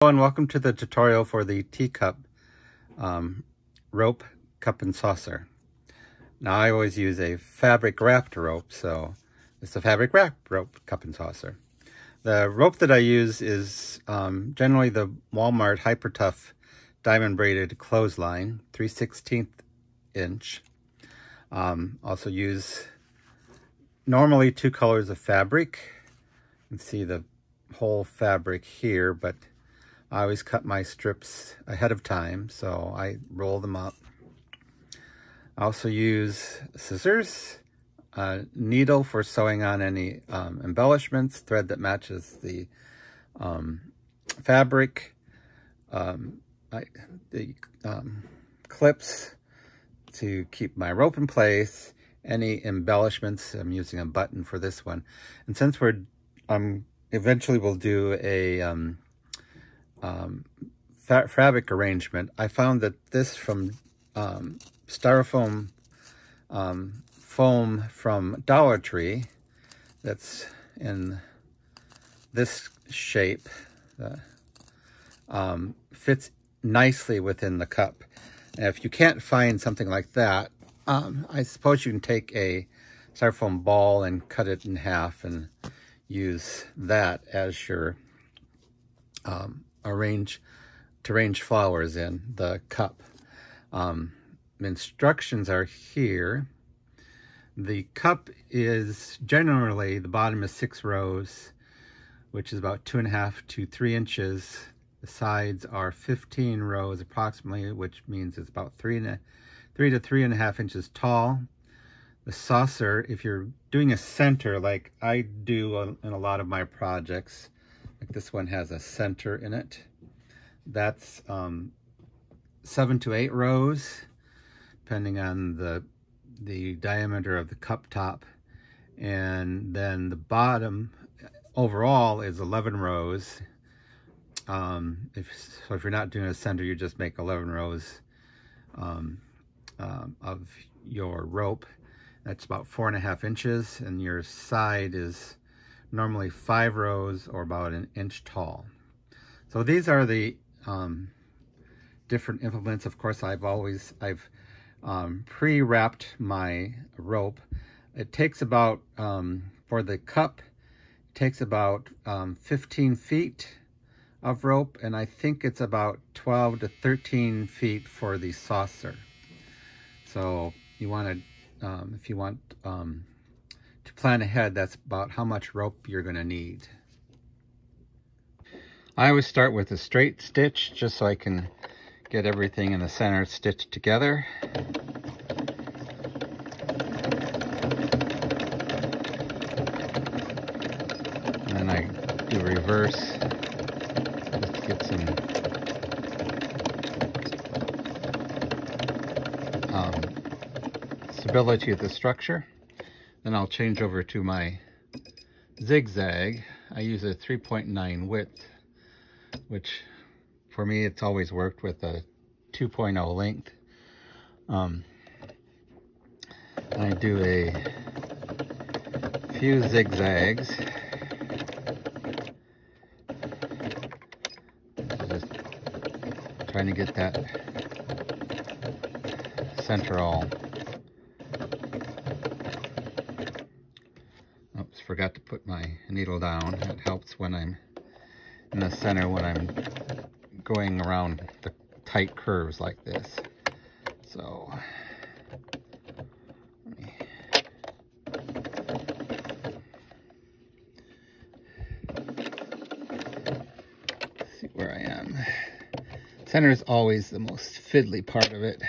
Hello and welcome to the tutorial for the Teacup rope, cup, and saucer. Now I always use a fabric wrapped rope, so it's a fabric wrapped rope, cup, and saucer. The rope that I use is generally the Walmart Hyper Tough diamond braided clothesline, 3/16 inch. Also use normally 2 colors of fabric. You can see the whole fabric here, but I always cut my strips ahead of time, so I roll them up. I also use scissors, a needle for sewing on any embellishments, thread that matches the fabric, the clips to keep my rope in place, any embellishments. I'm using a button for this one. And since eventually we'll do a fabric arrangement, I found that this from styrofoam foam from Dollar Tree, that's in this shape, fits nicely within the cup. And if you can't find something like that, I suppose you can take a styrofoam ball and cut it in half and use that as your arrange flowers in the cup. Instructions are here. The cup is generally, the bottom is 6 rows, which is about 2.5 to 3 inches. The sides are 15 rows approximately, which means it's about 3 to 3.5 inches tall. The saucer, if you're doing a center like I do in a lot of my projects, like this one has a center in it, that's 7 to 8 rows, depending on the diameter of the cup top. And then the bottom overall is 11 rows. If you're not doing a center, you just make 11 rows of your rope. That's about 4.5 inches, and your side is normally 5 rows or about 1 inch tall. So these are the different implements. Of course, I've pre-wrapped my rope. It takes about, for the cup, it takes about 15 feet of rope, and I think it's about 12 to 13 feet for the saucer. So you want to, if you want to plan ahead, that's about how much rope you're going to need. I always start with a straight stitch just so I can get everything in the center stitched together. And then I do reverse just to get some stability of the structure. Then I'll change over to my zigzag. I use a 3.9 width, which for me it's always worked with a 2.0 length. I do a few zigzags, just trying to get that center all. Oops, forgot to put my needle down. That helps when I'm in the center, when I'm going around the tight curves like this. So let me see where I am. Center is always the most fiddly part of it.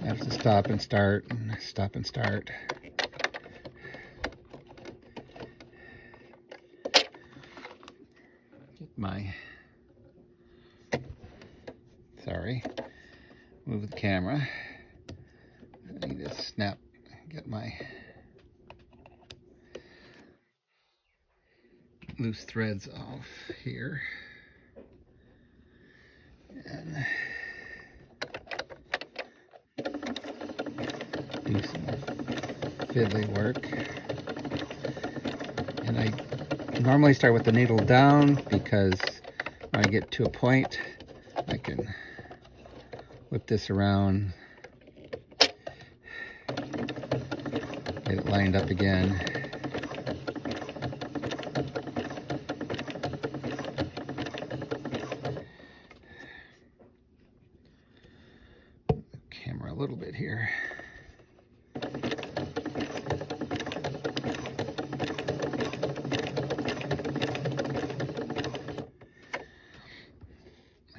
I have to stop and start and stop and start. Move the camera. I need to get my loose threads off here. And do some fiddly work. And I normally start with the needle down because when I get to a point, I can whip this around, get it lined up again. Camera a little bit here.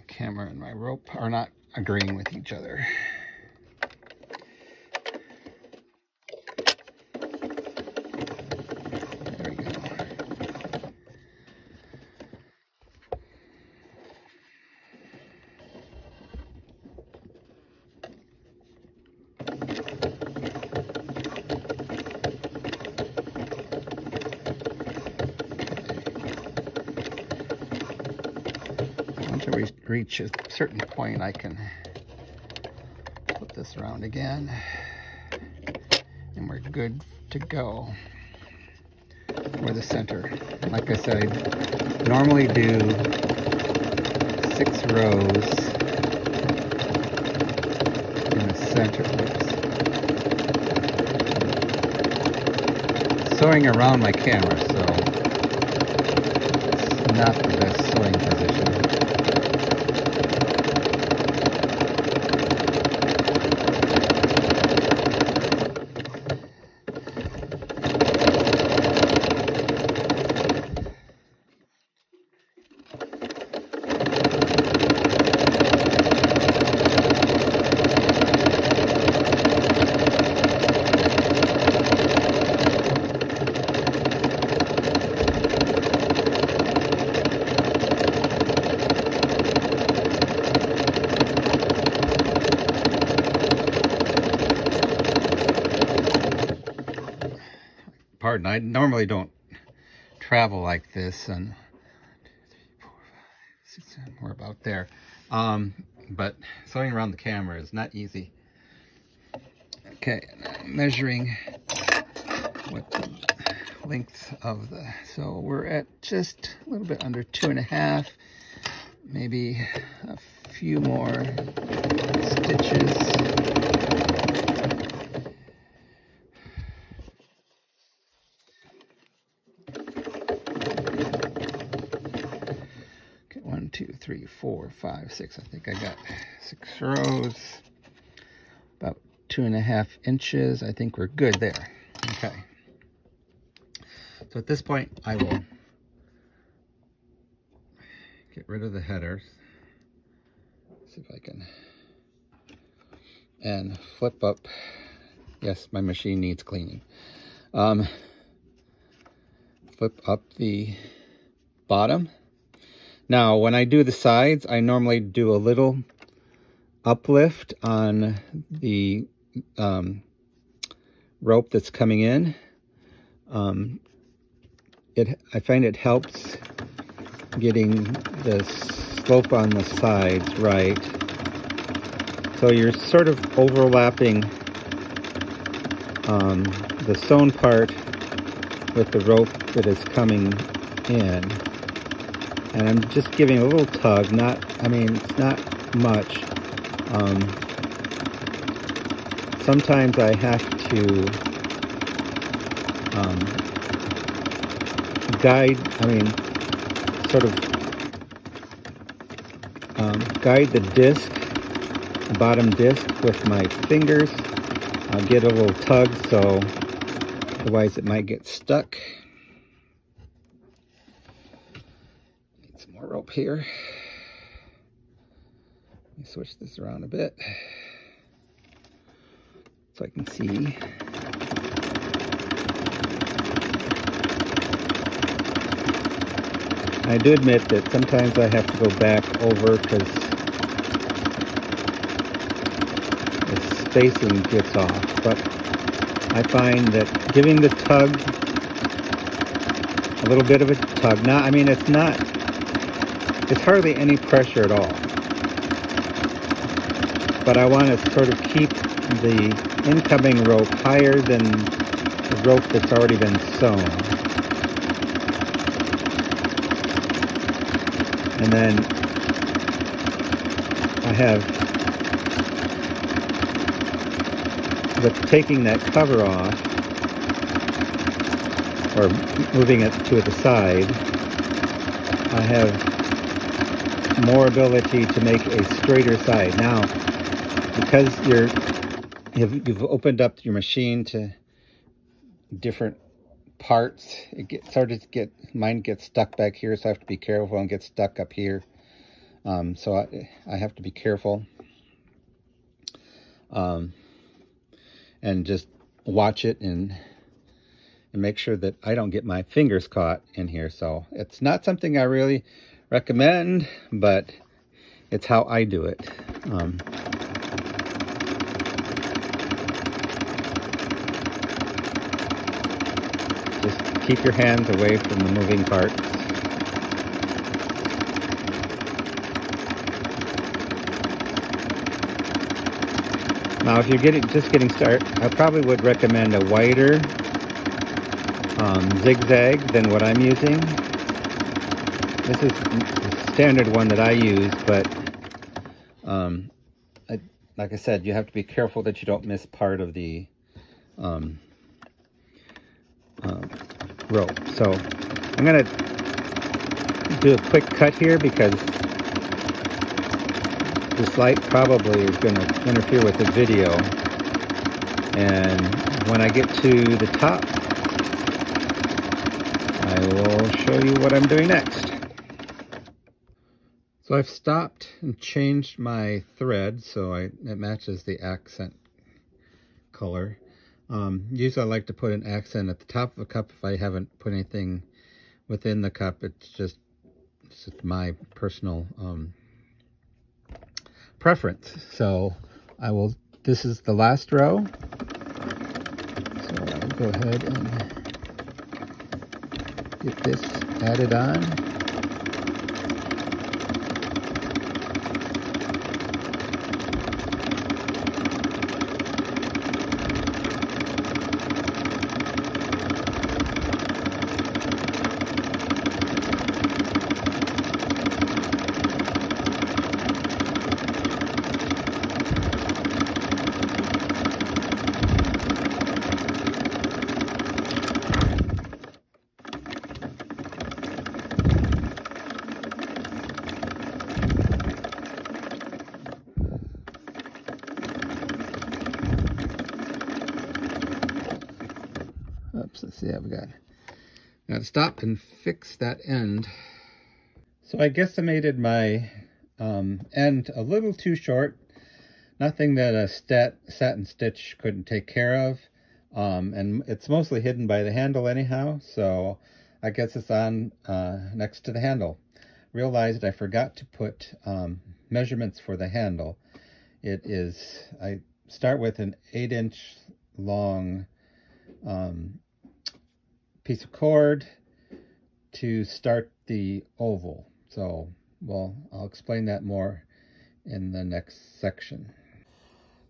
Camera and my rope are not agreeing with each other. There we go. Once I reach a certain point, I can flip this around again, and we're good to go for the center. Like I said, I normally do 6 rows in the center. Oops. Sewing around my camera, so it's not the best sewing position. Pardon, I normally don't travel like this, and 4, 5, 6, 7, we're about there. But sewing around the camera is not easy. Okay, now measuring what the length of the, so we're at just a little bit under 2.5, maybe a few more stitches. Okay, 1, 2, 3, 4, 5, 6. I think I got 6 rows, about 2.5 inches. I think we're good there. Okay. So at this point, I will get rid of the headers. See if I can. And flip up. Yes, my machine needs cleaning. Flip up the bottom. Now, when I do the sides, I normally do a little uplift on the rope that's coming in. I find it helps getting the slope on the sides right. So you're sort of overlapping the sewn part with the rope that is coming in. And I'm just giving a little tug, I mean, it's not much. Sometimes I have to guide the disc, the bottom disc with my fingers. I'll get a little tug, so otherwise it might get stuck. Need some more rope here. Let me switch this around a bit so I can see. I do admit that sometimes I have to go back over because the spacing gets off, but I find that giving the tug, a little bit of a tug, it's hardly any pressure at all, but I want to sort of keep the incoming rope higher than the rope that's already been sewn. And then I have, with taking that cover off, or moving it to the side, I have more ability to make a straighter side. Now, because you've opened up your machine to different parts, mine gets stuck back here, so I have to be careful and get stuck up here. So I have to be careful. And just watch it and make sure that I don't get my fingers caught in here. So it's not something I really recommend, but it's how I do it. Just keep your hands away from the moving parts. Now, if you're just getting started, I probably would recommend a wider zigzag than what I'm using. This is the standard one that I use, but like I said, you have to be careful that you don't miss part of the rope. So I'm going to do a quick cut here because this light probably is going to interfere with the video. And when I get to the top, I will show you what I'm doing next. So I've stopped and changed my thread so it matches the accent color. Usually I like to put an accent at the top of a cup if I haven't put anything within the cup. It's just my personal preference. So this is the last row. So I'll go ahead and get this added on. Oops, let's see, I've got to stop and fix that end. So I guesstimated my end a little too short. Nothing that a satin stitch couldn't take care of. And it's mostly hidden by the handle anyhow, so I guess it's on next to the handle. Realized I forgot to put measurements for the handle. I start with an 8-inch long piece of cord to start the oval. So, well, I'll explain that more in the next section.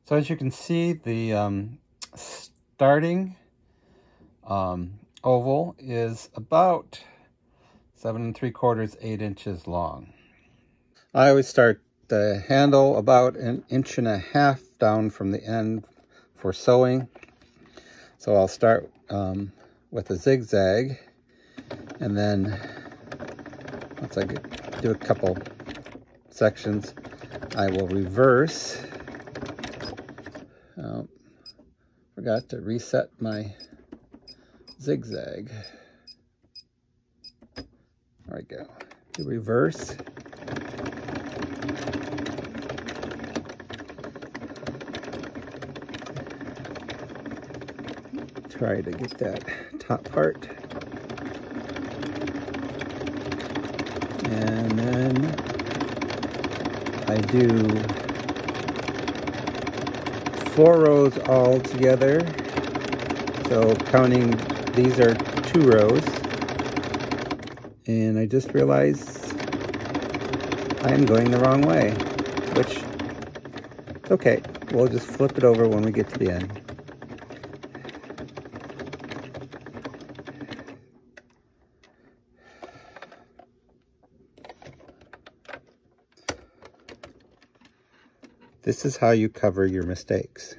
So as you can see, the starting oval is about 7 3/4, 8 inches long. I always start the handle about 1.5 inches down from the end for sewing. So I'll start with a zigzag, and then once I do a couple sections, I will reverse. Forgot to reset my zigzag. There we go. Do reverse. Try to get that top part. And then I do 4 rows all together. So counting, these are 2 rows. And I just realized I am going the wrong way, which, okay, we'll just flip it over when we get to the end. This is how you cover your mistakes.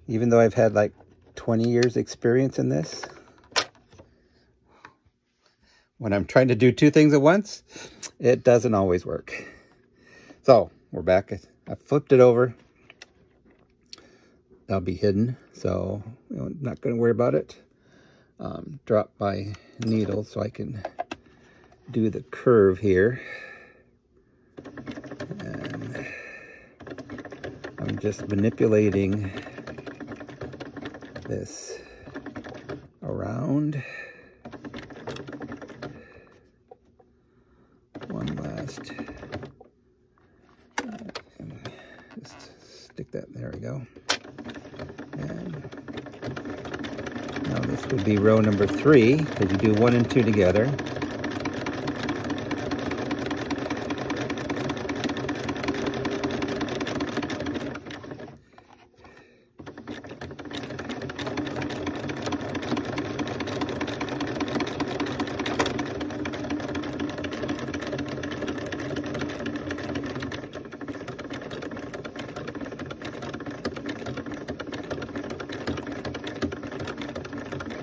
Even though I've had like 20 years experience in this, when I'm trying to do two things at once, it doesn't always work. So we're back. I flipped it over. That'll be hidden, so I'm not going to worry about it. Drop my needle so I can do the curve here. And I'm just manipulating this around. One last, just stick that, there we go. And now this would be row number 3, because you do 1 and 2 together.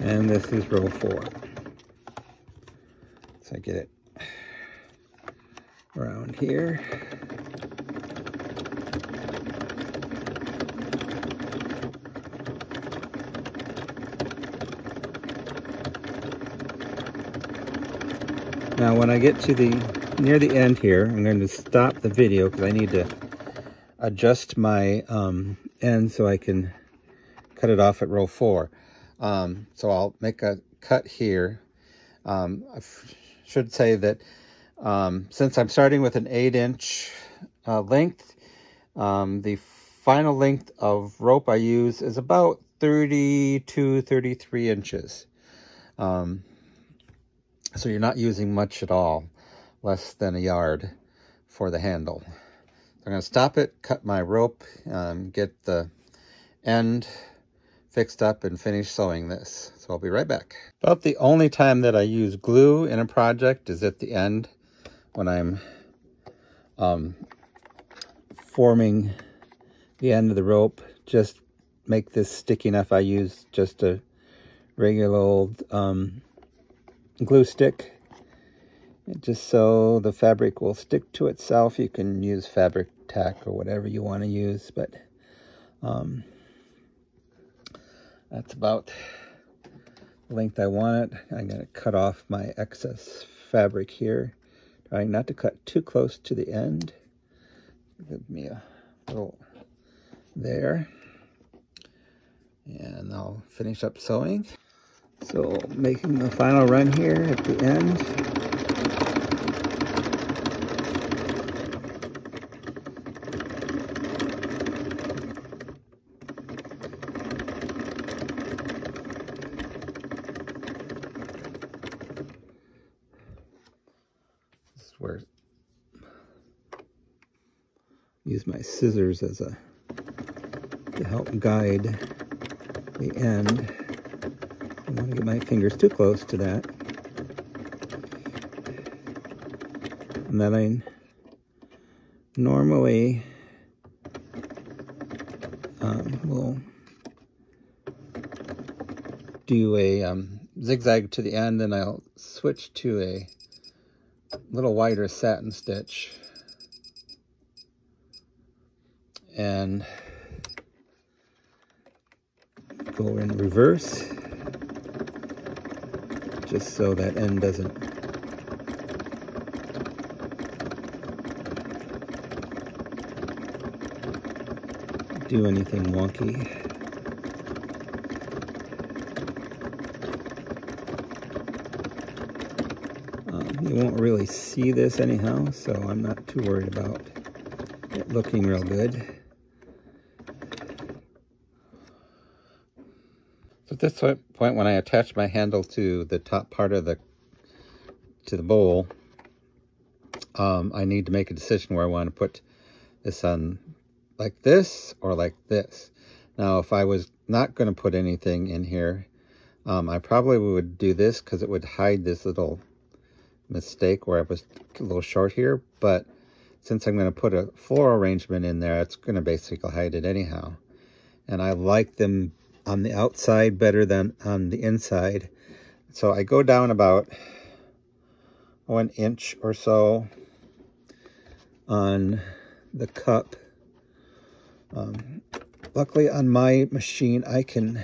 And this is row 4. So I get it around here. Now when I get to near the end here, I'm going to stop the video because I need to adjust my end so I can cut it off at row 4. So I'll make a cut here. I should say that since I'm starting with an 8-inch length, the final length of rope I use is about 32, 33 inches. So you're not using much at all, less than a yard for the handle. So I'm going to stop it, cut my rope, get the end fixed up and finish sewing this. So I'll be right back. About the only time that I use glue in a project is at the end when I'm forming the end of the rope. Just make this sticky enough. I use just a regular old glue stick, just so the fabric will stick to itself. You can use fabric tack or whatever you want to use, but that's about the length I want it. I'm going to cut off my excess fabric here, trying not to cut too close to the end. Give me a little there. And I'll finish up sewing. So making the final run here at the end. Where use my scissors as to help guide the end. I don't want to get my fingers too close to that. And then I normally will do a zigzag to the end, and I'll switch to a little wider satin stitch and go in reverse, just so that end doesn't do anything wonky. You won't really see this anyhow, so I'm not too worried about it looking real good. So at this point, when I attach my handle to the top part of the bowl, I need to make a decision where I want to put this on, like this or like this. Now, if I was not going to put anything in here, I probably would do this because it would hide this little mistake where I was a little short here, but since I'm going to put a floral arrangement in there, it's going to basically hide it anyhow. And I like them on the outside better than on the inside. So I go down about 1 inch or so on the cup. Luckily on my machine I can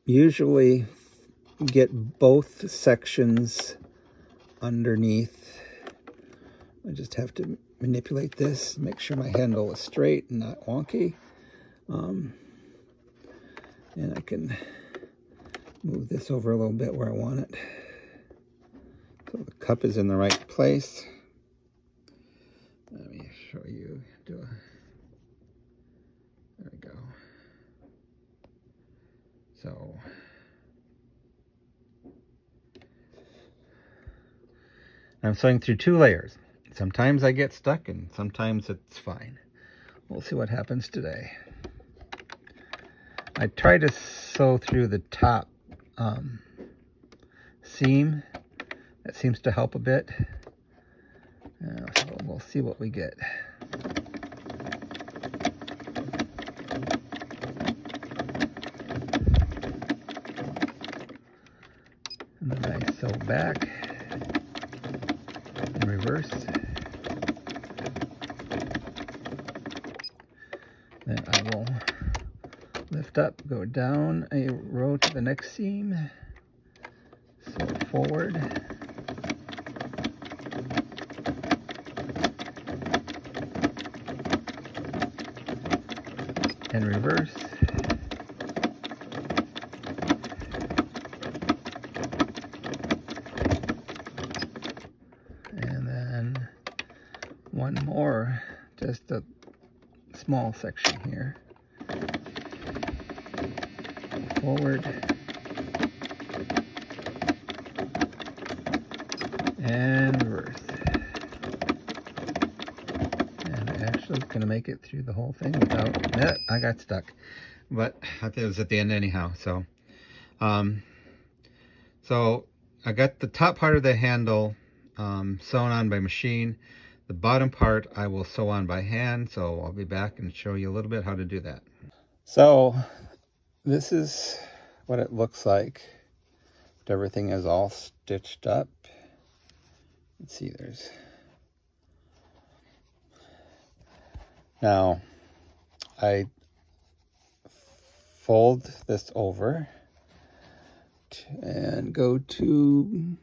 usually get both sections underneath. I just have to manipulate this, make sure my handle is straight and not wonky. And I can move this over a little bit where I want it. So the cup is in the right place. Let me show you. There we go. So I'm sewing through 2 layers. Sometimes I get stuck and sometimes it's fine. We'll see what happens today. I try to sew through the top seam. That seems to help a bit. So we'll see what we get. And then I sew back in reverse. Then I will lift up, go down a row to the next seam, sew forward, and reverse. And then one more, just a small section here. Forward and reverse. And I actually was going to make it through the whole thing without that. I got stuck, but I think it was at the end anyhow. So, so I got the top part of the handle sewn on by machine. The bottom part I will sew on by hand. So I'll be back and show you a little bit how to do that. So this is what it looks like. Everything is all stitched up. Let's see, now I fold this over and go to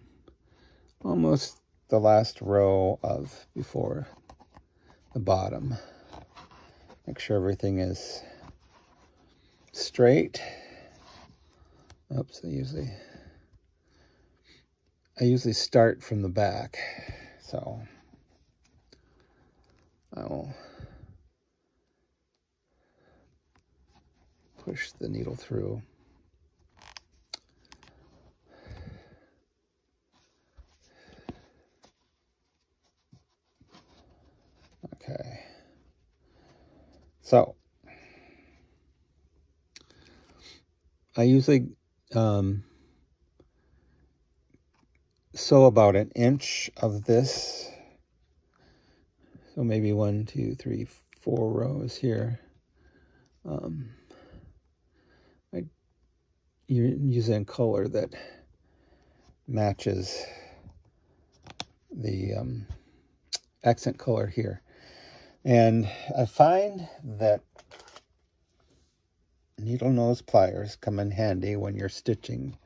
almost the last row of before the bottom. Make sure everything is straight. Oops, I usually start from the back, so I will push the needle through. Okay, so I usually sew about 1 inch of this, so maybe 1, 2, 3, 4 rows here. You're using color that matches the accent color here, and I find that needle nose pliers come in handy when you're stitching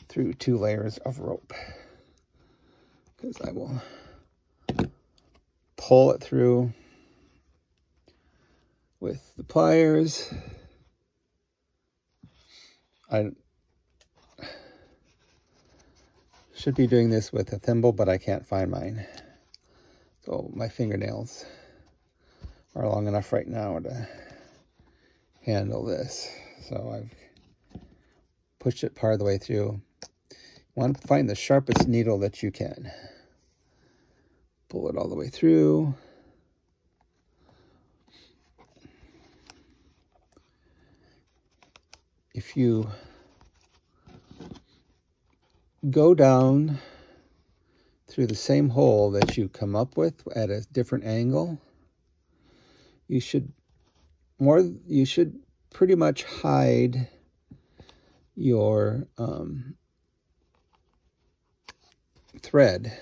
through 2 layers of rope, because I will pull it through with the pliers. I should be doing this with a thimble, but I can't find mine. So my fingernails are long enough right now to handle this. So I've pushed it part of the way through. You want to find the sharpest needle that you can. Pull it all the way through. If you go down through the same hole that you come up with at a different angle, you should pretty much hide your thread.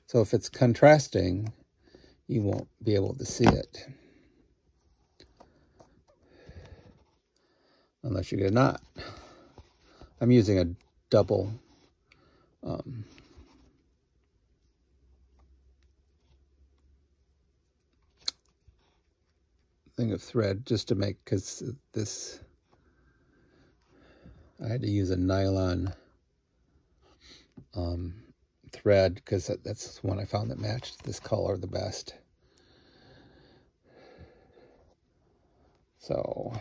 So if it's contrasting, you won't be able to see it unless you get a knot. I'm using a double thing of thread just to make, because this, I had to use a nylon thread because that's the one I found that matched this color the best. So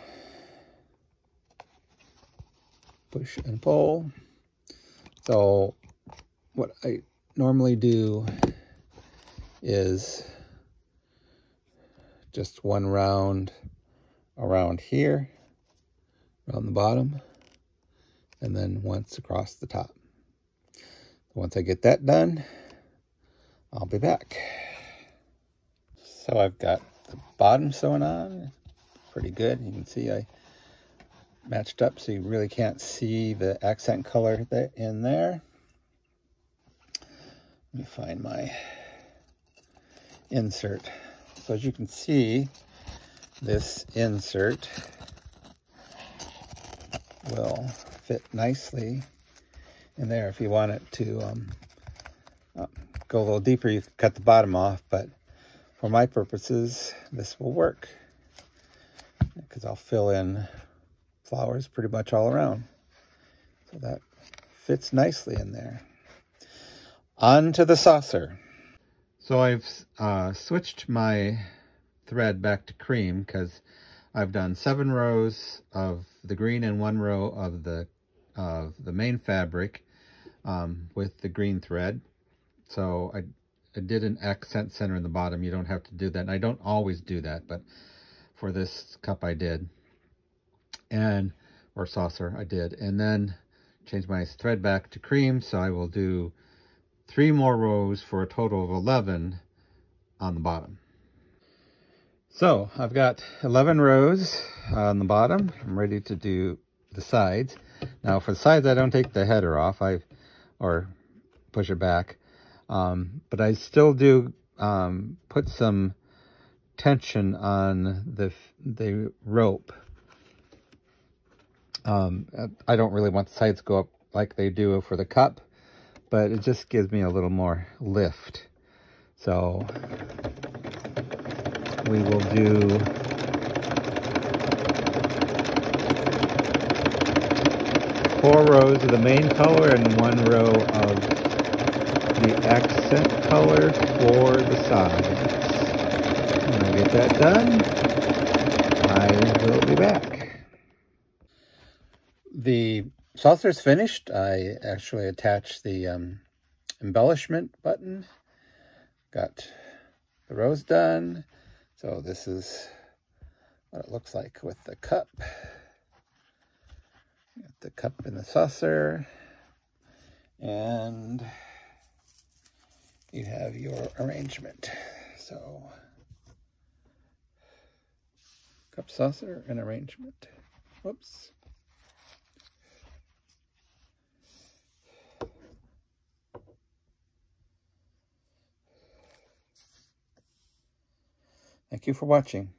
push and pull. So what I normally do is just one round around here, around the bottom, and then once across the top. Once I get that done, I'll be back. So I've got the bottom sewn on, pretty good. You can see I matched up so you really can't see the accent color in there. Let me find my insert. So as you can see, this insert will fit nicely in there. If you want it to go a little deeper, you can cut the bottom off, but for my purposes, this will work because I'll fill in flowers pretty much all around. So that fits nicely in there. On to the saucer. So I've switched my thread back to cream because I've done 7 rows of the green and 1 row of the main fabric with the green thread. So I did an accent center in the bottom. You don't have to do that. And I don't always do that, but for this cup I did. Or saucer I did. And then change my thread back to cream. So I will do 3 more rows for a total of 11 on the bottom. So I've got 11 rows on the bottom. I'm ready to do the sides. Now for the sides, I don't take the header off, or push it back. But I still do put some tension on the rope. I don't really want the sides to go up like they do for the cup, but it just gives me a little more lift. So we will do 4 rows of the main color and 1 row of the accent color for the sides. When I get that done, I will be back. The saucer's finished. I actually attached the embellishment button. Got the rows done. So this is what it looks like with the cup. Got the cup in the saucer. And you have your arrangement. So cup, saucer, and arrangement. Whoops. Thank you for watching.